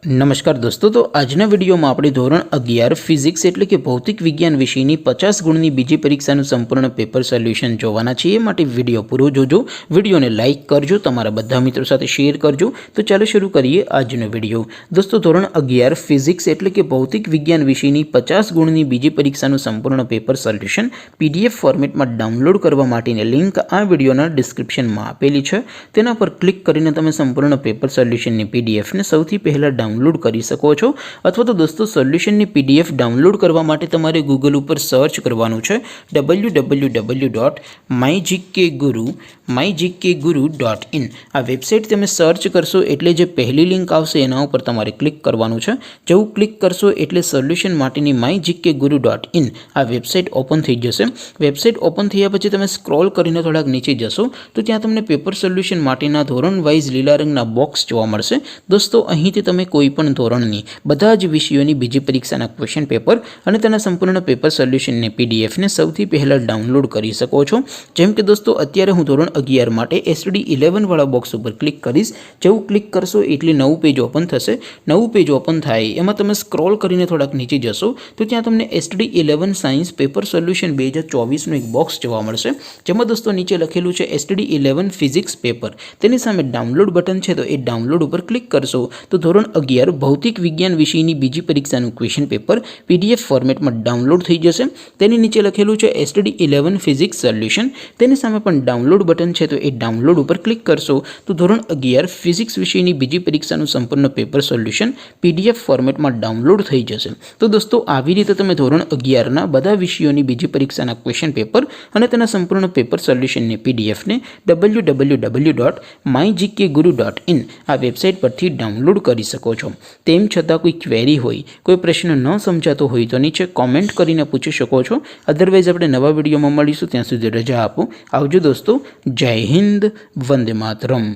नमस्कार दोस्तों, तो આજના વિડીયોમાં આપણે ધોરણ 11 ફિઝિક્સ એટલે કે ભૌતિક વિજ્ઞાન વિષયની 50 ગુણની બીજી પરીક્ષાનું સંપૂર્ણ પેપર સોલ્યુશન જોવાના છીએ। માટે વિડીયો પૂરો જોજો, વિડીયોને લાઇક કરજો, તમારા બધા મિત્રો સાથે શેર કરજો। તો ચાલો શરૂ કરીએ આજનો વિડીયો। દોસ્તો, ધોરણ 11 ફિઝિક્સ એટલે કે ભૌતિક વિજ્ઞાન વિષયની 50 ગુણની બીજી પરીક્ષાનું સંપૂર્ણ પેપર સોલ્યુશન PDF ફોર્મેટમાં ડાઉનલોડ કરવા માટેની લિંક આ વિડીયોના ડિસ્ક્રિપ્શનમાં આપેલી છે। તેના પર ક્લિક કરીને તમે સંપૂર્ણ પેપર સોલ્યુશનની PDF ને સૌથી પહેલા डाउनलॉड कर सको छो। अथवा तो दोस्तों सोल्यूशन की PDF डाउनलॉड करवा माटे तमारे गूगल पर सर्च करवानुं छे www.mygkguru.in। आ वेबसाइट तमे सर्च करशो एटले जे पहली लिंक आवशे एना पर तमारे क्लिक करवानुं छे। जेवुं क्लिक करशो एटले सोल्यूशन माटेनी mygkguru.in आ वेबसाइट ओपन थई जशे। वेबसाइट ओपन थया पछी तमे स्क्रॉल करीने थोड़ाक नीचे जशो तो त्यां तमने पेपर सोल्यूशन माटेना धोरण वाइज लीला रंगना बॉक्स जोवा मळशे। दोस्तों, અહીંથી તમે કોઈપણ ધોરણની બધા જ વિષયોની બીજી પરીક્ષાના ક્વેશ્ચન પેપર અને તેના સંપૂર્ણ પેપર સોલ્યુશનની PDF ને સૌથી પહેલા ડાઉનલોડ કરી શકો છો। જેમ કે દોસ્તો, અત્યારે હું ધોરણ 11 માટે STD 11 વાળા બોક્સ ઉપર ક્લિક કરીશ। જેવું ક્લિક કરશો એટલે નવું પેજ ઓપન થશે। નવું પેજ ઓપન થાય એમાં તમે સ્ક્રોલ કરીને થોડાક નીચે જશો તો ત્યાં તમને STD 11 સાયન્સ પેપર સોલ્યુશન 2024 નું એક બોક્સ જોવા મળશે, જેમાં દોસ્તો નીચે લખેલું છે STD 11 ફિઝિક્સ પેપર। તેની સામે ડાઉનલોડ બટન છે, તો એ ડાઉનલોડ ઉપર ક્લિક કરશો तो ધોરણ 11 ભૌતિક વિજ્ઞાન વિષયની બીજી પરીક્ષાનું ક્વેશ્ચન પેપર PDF ફોર્મેટમાં ડાઉનલોડ થઈ જશે। તેની નીચે લખેલું છે STD 11 ફિઝિક્સ સોલ્યુશન। તેની સામે પણ ડાઉનલોડ બટન છે, તો એ ડાઉનલોડ ઉપર ક્લિક કરશો તો ધોરણ 11 ફિઝિક્સ વિષયની બીજી પરીક્ષાનું સંપૂર્ણ પેપર સોલ્યુશન PDF ફોર્મેટમાં ડાઉનલોડ થઈ જશે। તો દોસ્તો, આવી રીતે તમે ધોરણ 11ના બધા વિષયોની બીજી પરીક્ષાના ક્વેશ્ચન પેપર અને તેના સંપૂર્ણ પેપર સોલ્યુશનની PDF ને www.mygkguru.in આ વેબસાઇટ પરથી ડાઉનલોડ કરી શકો છો। તેમ છતાં કોઈ ક્વેરી હોય, કોઈ પ્રશ્ન ન સમજાતો હોય તો નીચે કોમેન્ટ કરીને પૂછી શકો છો। અધરવાઇઝ આપણે નવા વિડીયોમાં મળીશું, ત્યાં સુધી રજા આપો। આવજો દોસ્તો, જય હિન્દ, વંદે માતરમ।